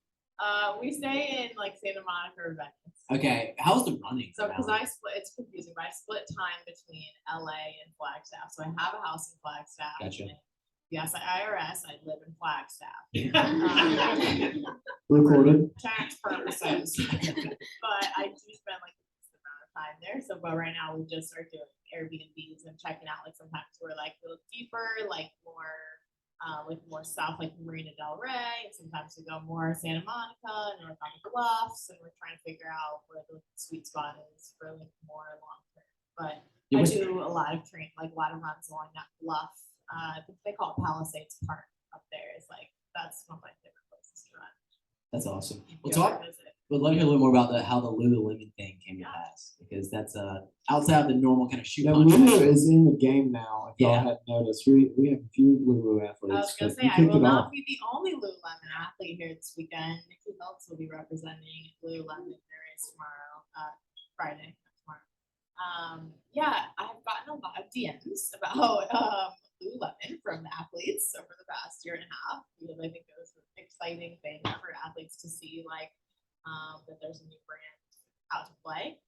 We stay in like Santa Monica or Venice. Okay. How's the running? So because I split, it's confusing, but I split time between LA and Flagstaff. So I have a house in Flagstaff. Gotcha. And yes, IRS. I live in Flagstaff. Recorded. Tax purposes. But I do spend like a decent amount of time there. So, but right now we just are doing Airbnbs and checking out. Like sometimes we're like a little deeper, like more south, like Marina Del Rey. And sometimes we go more Santa Monica and North on the Bluffs, and we're trying to figure out where the sweet spot is for like more long term. But I do a lot of like a lot of runs along that bluff. I think they call it Palisades Park up there. It's like that's one of my favorite places to run. That's awesome. We'll Go talk. visit. We'd love to hear a little more about how the Lululemon thing came to pass, because that's outside of the normal kind of shoe. Now, Lulu is in the game now. If y'all Yeah. hadn't noticed, we have a few Lulu I athletes. was gonna but say you I kicked will it not off. be the only Lululemon athlete here this weekend. Nikki Belts will be representing Lululemon in their race tomorrow, Friday, not tomorrow. Yeah, I've gotten a lot of DMs about Lululemon from athletes over the past year and a half, because I think it was an exciting thing for athletes to see, like that there's a new brand out to play.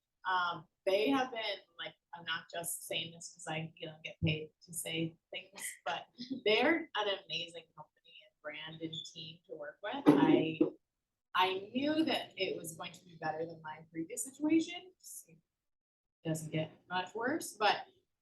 They have been like, I'm not just saying this because I get paid to say things, but they're an amazing company and brand and team to work with. I knew that it was going to be better than my previous situation. It doesn't get much worse, but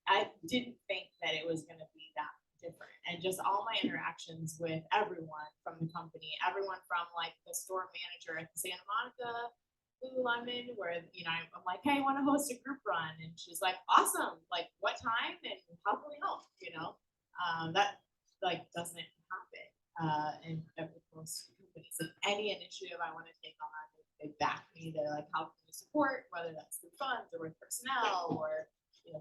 I didn't think that it was going to be that different. And just all my interactions with everyone from the company, everyone from like the store manager at the Santa Monica Lululemon, where I'm like, hey, I want to host a group run, and she's like, awesome, like what time and how can we help? That like doesn't happen in most companies. And any initiative I want to take on, they back me. They're like, how can we support, whether that's through funds or with personnel or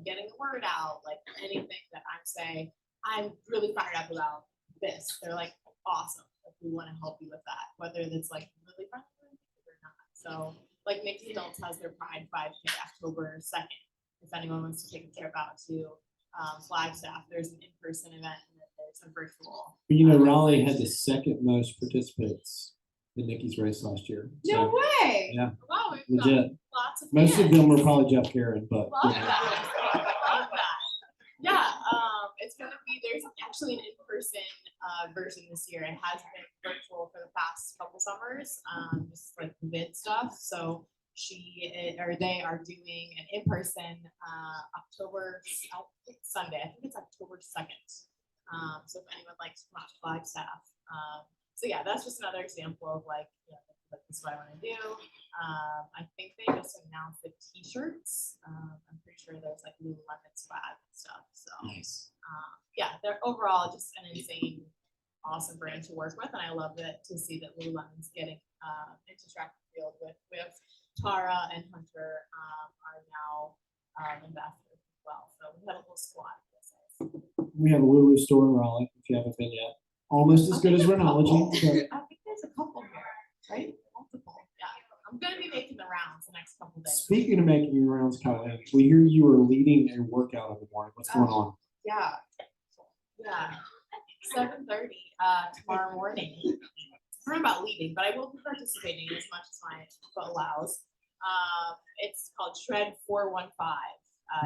getting the word out, like anything that I'm saying, I'm really fired up about this. They're like, awesome, like we want to help you with that, whether it's like really friendly or not. So like Nikki Belts has their Pride 5K October 2nd. If anyone wants to take a trip out to Flagstaff, there's an in-person event and then there's a virtual. But Raleigh had the second most participants in Nikki's race last year. No way. Yeah. Wow, we've got Legit. lots of Most of fans. them were probably Jeff Karen, but Love that. Love that. Yeah, it's gonna be. There's actually an in-person version this year. It has been virtual for the past couple summers, just like COVID stuff. So they are doing an in-person October Sunday. I think it's October 2nd. So if anyone likes to come out to Flagstaff, so yeah, that's just another example of like this is what I want to do. I think they just announced the t-shirts. I'm pretty sure there's like Lululemon swag and stuff. So nice. Yeah, they're overall just an insane, awesome brand to work with, and I love it to see that Lululemon's getting into track and field with Tara and Hunter are now ambassadors as well. So we have a little squad. we have a Lulu store in Raleigh if you haven't been yet. Almost as good as Rhenology. I think there's a couple here, right? Multiple. Yeah. I'm gonna be making the rounds the next couple days. Speaking of making your rounds, Colleen, we hear you are leading a workout in the morning. What's going on? Yeah. 7:30 tomorrow morning. I don't know about leading, but I will be participating as much as my foot allows. It's called Shred 415.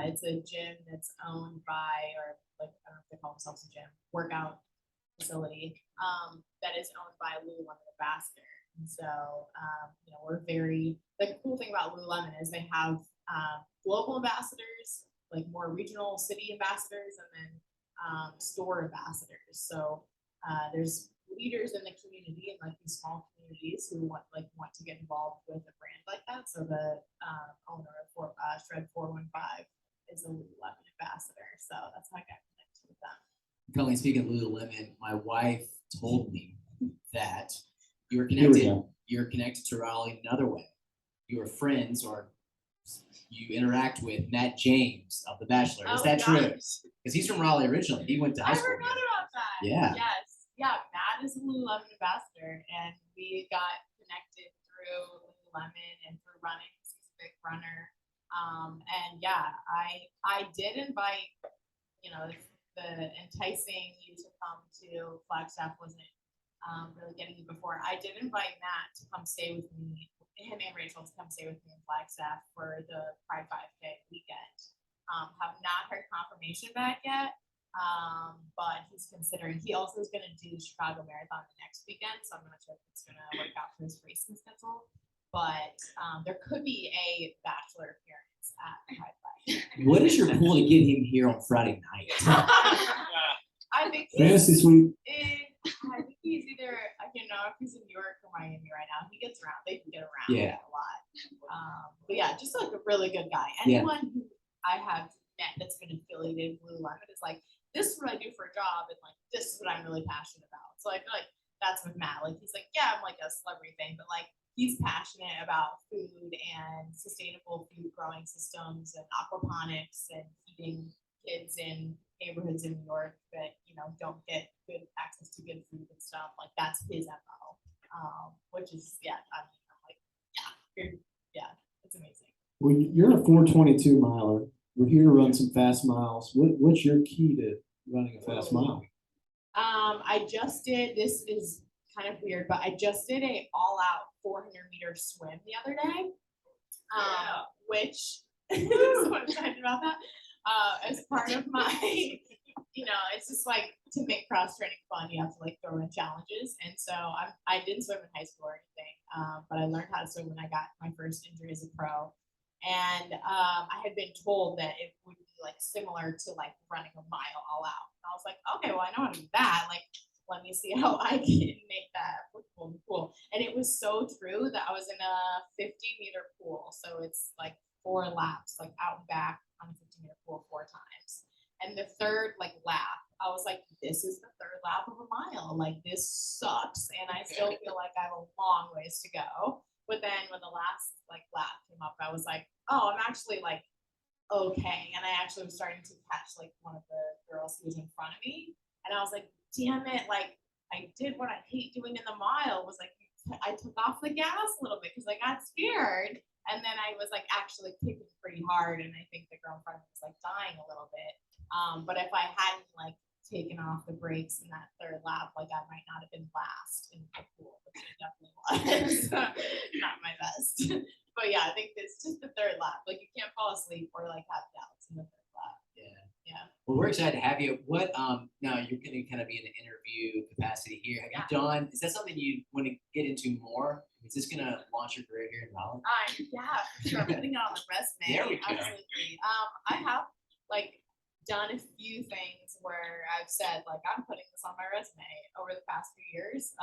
It's a gym that's owned by, or like, I don't know if they call themselves a gym, workout facility, that is owned by Lululemon Ambassador. And so, we're the cool thing about Lululemon is they have global ambassadors, like more regional city ambassadors, and then store ambassadors. So there's leaders in the community and like these small communities who want to get involved with a brand like that. So the owner of Shred 415 is a Lululemon ambassador. So that's how I got connected with them. Colleen, speaking of Lululemon, my wife told me that you were Here we connected. go. You're connected to Raleigh another way. You are friends, or you interact with Matt James of The Bachelor. Is that true? Because he's from Raleigh originally. He went to high I school. forgot about that. Yeah. Yes. Yeah. Matt is a Lululemon ambassador, and we got connected through Lululemon and through running. He's a big runner. And yeah, I did invite, the enticing you to come to Flagstaff wasn't really getting you before. I did invite Matt to come stay with me, him and Rachel to come stay with me in Flagstaff for the Pride 5K weekend. Have not heard confirmation back yet, but he's considering. He also is going to do Chicago Marathon the next weekend, so I'm not sure if it's going to work out for his racing schedule. But there could be a Bachelor appearance at Pride 5K. What is your pool to get him here on Friday night? I think Fantasy suite. I think he's either, I don't know if he's in New York or Miami right now. He gets around. They can get around Yeah. a lot. But yeah, just like a really good guy. Anyone who I have met that's been affiliated with Lululemon is like, this is what I do for a job, and like this is what I'm really passionate about. So I feel like that's with Matt. Like he's like, yeah, I'm like a celebrity thing, but like he's passionate about food and sustainable food growing systems and aquaponics and feeding kids in neighborhoods in New York that don't get good access to good food and stuff. Like that's his MO, which is I'm like it's amazing. Well, you're a 422 miler. We're here to run some fast miles. What's your key to running a fast mile? I just did. This is kind of weird, but I just did a all-out 400-meter swim the other day, which so excited about that. As part of my, it's just like to make cross training fun, you have to like throw in challenges. And so I didn't swim in high school or anything, but I learned how to swim when I got my first injury as a pro. And I had been told that it would be like similar to like running a mile all out. And I was like, okay, well, I know how to do that. Like, let me see how I can make that applicable in the pool. And it was so true that I was in a 50-meter pool. So it's like 4 laps, like out and back on a 50-meter pool 4 times. And the third like lap, I was like, this is the third lap of a mile. Like this sucks. And I still feel like I have a long ways to go. But then when the last like lap came up, I was like, oh, I'm actually like okay. And I actually was starting to catch like one of the girls who was in front of me. And I was like, damn it, like I did what I hate doing in the mile, was like I took off the gas a little bit because I got scared. And then I was like actually kicking pretty hard, and I think the girl in front of me was like dying a little bit. But if I hadn't like taken off the brakes in that third lap, like I might not have been last in the pool, which it definitely was. Not my best. But yeah, I think it's just the third lap. Like you can't fall asleep or like have doubts in the third lap. Yeah. Well, we're excited to have you. What now you're going to kind of be in an interview capacity here. Have you done? Is that something you want to get into more? Is this going to launch your career here in Raleigh? Yeah, for sure. Putting it on the resume. There we go. Absolutely. I have like done a few things where I've said like I'm putting this on my resume over the past few years.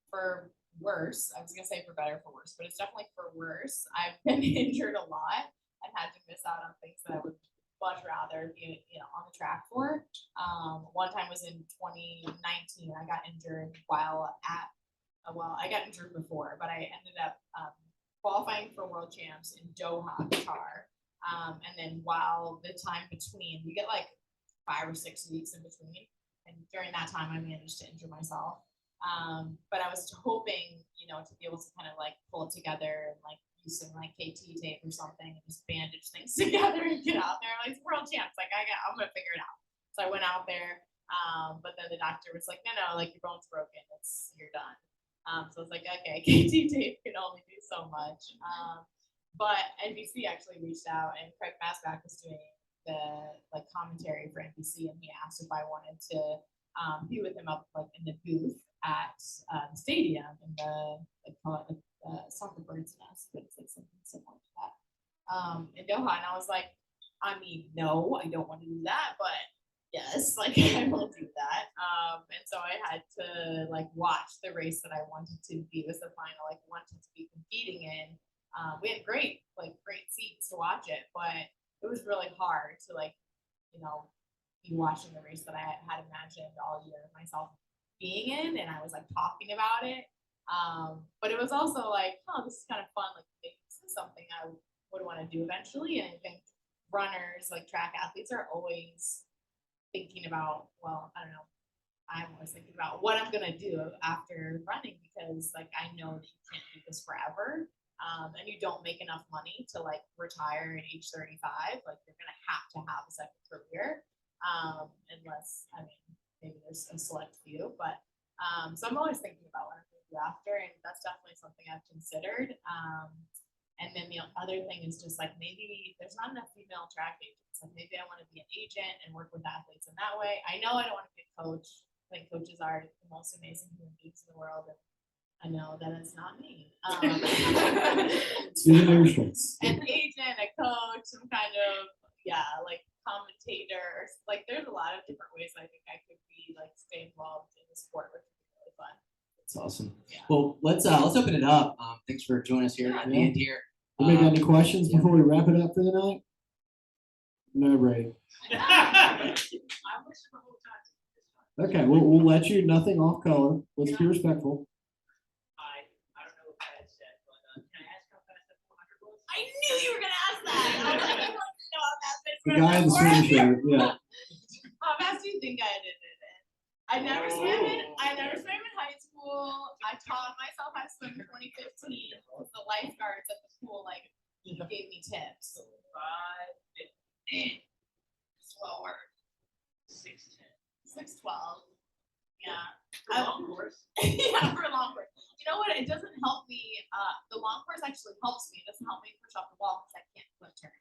For worse, I was gonna say for better, for worse, but it's definitely for worse. I've been injured a lot and had to miss out on things that I would much rather be on the track for. One time was in 2019. I got injured while at I got injured before, but I ended up qualifying for World Champs in Doha, Qatar. And then while the time between, you get like 5 or 6 weeks in between. And during that time, I managed to injure myself. But I was hoping, to be able to kind of like pull it together and like use some like KT tape or something and just bandage things together and get out there. Like World Champs, like I'm gonna figure it out. So I went out there, but then the doctor was like, no, like your bone's broken. You're done. So I was like, okay, KT tape can only do so much. But NBC actually reached out, and Craig Masback was doing the like commentary for NBC, and he asked if I wanted to be with him up like in the booth at the stadium in the like call it the soccer bird's nest, but it's like something similar to that in Doha. And I was like, I mean, no, I don't want to do that, but yes, like I will do that. And so I had to like watch the race that I wanted to be was the final, like wanted to be competing in. We had great seats to watch it, but it was really hard to like, you know, be watching the race that I had imagined all year myself being in, and I was like talking about it. But it was also like, oh, this is kind of fun. Like this is something I would want to do eventually. And I think runners, like track athletes, are always thinking about, well, I don't know. I'm always thinking about what I'm gonna do after running because like I know that you can't do this forever. And you don't make enough money to like retire at age 35. Like you're gonna have to have a second career. Unless, I mean, maybe there's a select few, but so I'm always thinking about what I'm going to do after, and that's definitely something I've considered. And then the other thing is just like maybe there's not enough female track agents. Like maybe I want to be an agent and work with athletes in that way. I know I don't want to be a coach. I think coaches are the most amazing human beings in the world, and I know that it's not me. An agent, a coach, some kind of like commentator. Like there's a lot of different ways I think I could be like stay involved in the sport, which would be really fun. That's awesome. Yeah. Well, let's open it up. Thanks for joining us here at the end here. Anybody got any questions before we wrap it up for the night? No, Ray. Okay, we'll let you. Nothing off color. Let's be respectful. I don't know what that said, but can I ask how fast that 400 was? I knew you were gonna ask that. I was like, I want to know how fast it's The guy in the swim shirt, yeah. How fast do you think I did it? I never swam in high school. I taught myself how to swim in 2015. The lifeguards at the pool like gave me tips. 5:15. Slower. 6:10. 6:12. Yeah. For a long course. Yeah, for a long course. You know what? It doesn't help me. The long course actually helps me. It doesn't help me push off the wall because I can't flip turn.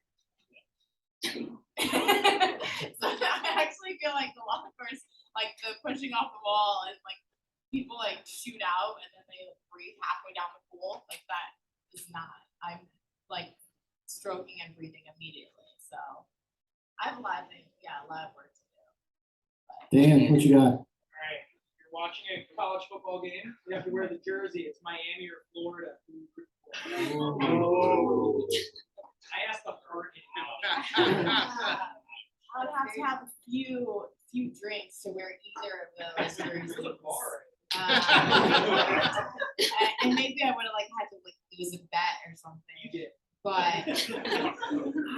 So I actually feel like the long course, like the pushing off the wall, and like people like shoot out and then they breathe halfway down the pool. Like that is not. I'm like stroking and breathing immediately. So I have a lot of things. Yeah, a lot of work to do. Dan, what you got? All right. You're watching a college football game. You have to wear the jersey. It's Miami or Florida. Oh. I asked the hurricane. I would have to have a few drinks to wear either of those jerseys. And maybe I would have like had to like lose a bet or something. But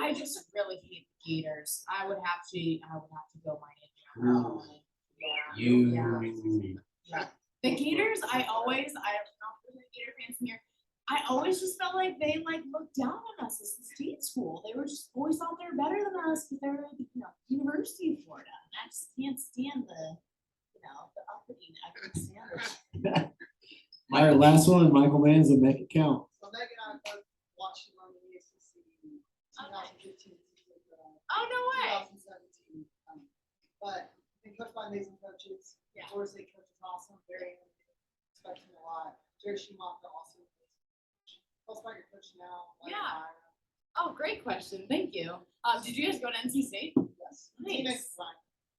I just really hate the Gators. I would have to go Miami. Yeah. The Gators, I don't know if there's any Gator fans in here. I always just felt like they like looked down on us as a state school. They were just always thought they were better than us because they were, University of Florida. And I just can't stand the uppity. I can't stand it. All right, last one, Michael Manzi, make it count. So Megan and I both watched you on the ACC 2015 season, Oh, no way. 2017. But been coached by amazing coaches. Yeah. Florida State coach is awesome, very expecting a lot. Jerry Schumacher also. Tell us about your coach now. Yeah. Oh, great question. Thank you. Did you guys go to NC State? Yes. Nice.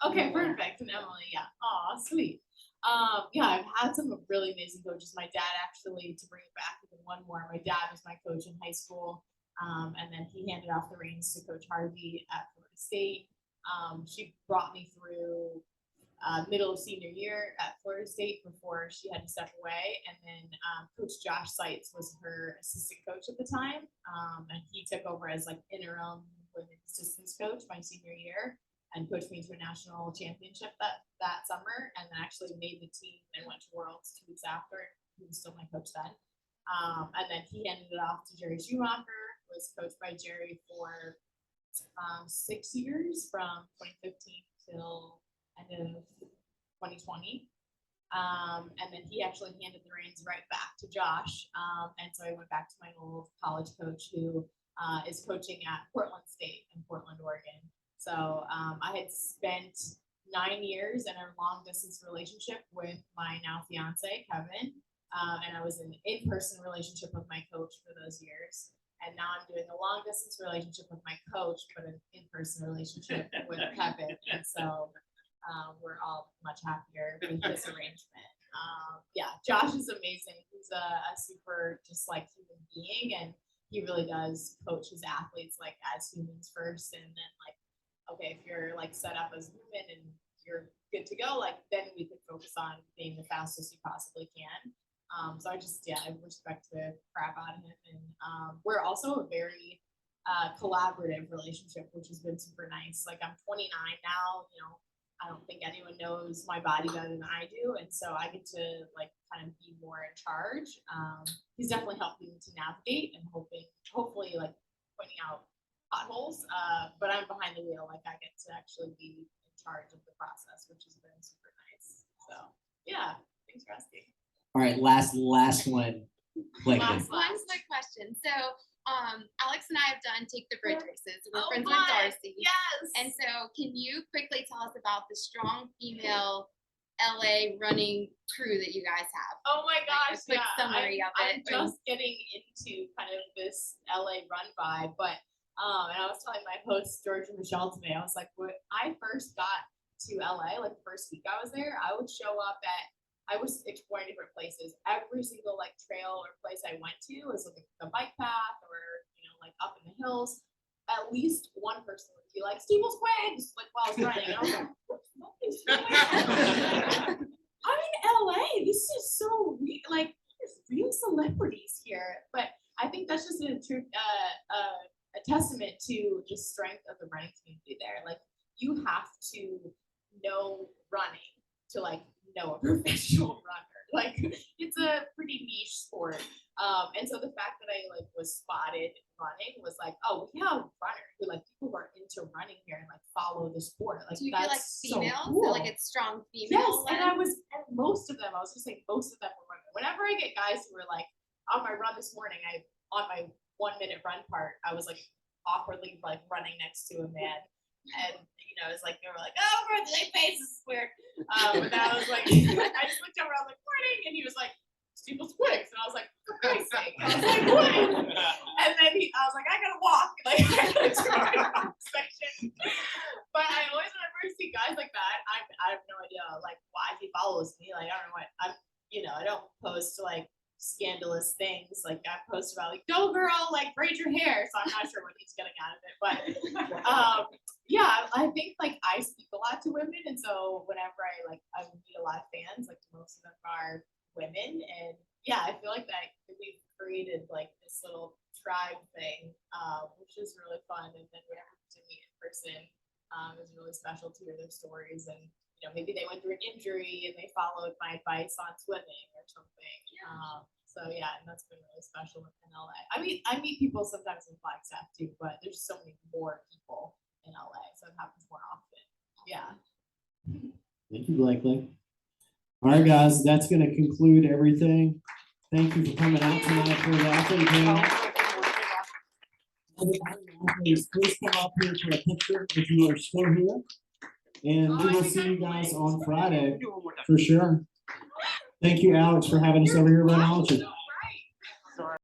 Okay, perfect. And Emily, yeah. Aw, sweet. Yeah, I've had some really amazing coaches. My dad actually, to bring it back even one more, my dad was my coach in high school. And then he handed off the reins to Coach Harvey at Florida State. She brought me through middle of senior year at Florida State before she had to step away. And then Coach Josh Seitz was her assistant coach at the time. And he took over as like interim women's assistance coach my senior year and coached me to a national championship that summer, and then actually made the team and went to Worlds 2 weeks after. He was still my coach then. And then he handed it off to Jerry Schumacher, was coached by Jerry for 6 years from 2015 till end of 2020. And then he actually handed the reins right back to Josh. And so I went back to my old college coach who is coaching at Portland State in Portland, Oregon. So I had spent 9 years in a long distance relationship with my now fiance, Kevin. And I was in an in-person relationship with my coach for those years. And now I'm doing a long distance relationship with my coach, but an in-person relationship with Kevin. And so we're all much happier with this arrangement. Yeah, Josh is amazing. He's a super just like human being, and he really does coach his athletes like as humans first, and then like, okay, if you're like set up as human and you're good to go, like then we can focus on being the fastest you possibly can. So I respect the crap out of him, and we're also a very collaborative relationship, which has been super nice. Like I'm 29 now, you know, I don't think anyone knows my body better than I do, and so I get to like kind of be more in charge. He's definitely helping to navigate and hopefully like pointing out potholes, but I'm behind the wheel. Like I get to actually be in charge of the process, which has been super nice. So yeah, thanks for asking. All right, last one. Quigley. One quick question. So, Alex and I have done Take the Bridge races. We're friends with fun. Darcy. Yes. And so, can you quickly tell us about the strong female LA running crew that you guys have? Oh my gosh, like a quick yeah. summary of I'm it. just getting into kind of this LA run vibe, but and I was telling my host George and Michelle today, I was like, when I first got to LA, like the first week I was there, I would show up I was exploring different places. Every single like trail or place I went to was like a bike path or, you know, like up in the hills. At least one person would be like, Steeples Quigs, like while I was running. And I was like, what is going on? I'm in LA. This is so weird. Like, there's real celebrities here. But I think that's just a testament to the strength of the running community there. Like, you have to know running to like know a professional runner. Like it's a pretty niche sport. And so the fact that I like was spotted running was like, oh, we have runners who like people who are into running here and like follow the sport. Like do you that's feel like female? so cool. So like it's strong female. Yes, and most of them, I was just saying most of them were running. Whenever I get guys who were like on my run this morning, on my 1 minute run part, I was like awkwardly like running next to a man. And you know, it's like they were like, "Oh, birthday face is weird." And I was like, I just looked over, I was like, "Morning," and he was like, "Steeples Quigs," and I was like, "For Christ's sake!" I was like, "What?" And then I was like, "I gotta walk," like I gotta do my section. But I always, whenever I see guys like that, I have no idea like why he follows me. Like I don't know what I don't post like scandalous things. Like I post about like, "Go girl, like braid your hair." So I'm not sure what he's getting out of it, but yeah, I think like I speak a lot to women, and so whenever I meet a lot of fans, like most of them are women, and yeah, I feel like that we've created like this little tribe thing, which is really fun. And then whenever we get to meet in person, it's really special to hear their stories, and you know maybe they went through an injury and they followed my advice on swimming or something. So yeah, and that's been really special in LA. I meet people sometimes in Flagstaff too, but there's so many more people in LA, so it happens more often. Yeah. Thank you, Blakely. All right, guys, that's going to conclude everything. Thank you for coming out tonight for the athlete panel. Please come up here for a picture if you are still here. And we will see you guys on Friday for sure. Thank you, Alex, for having us over here at Runology.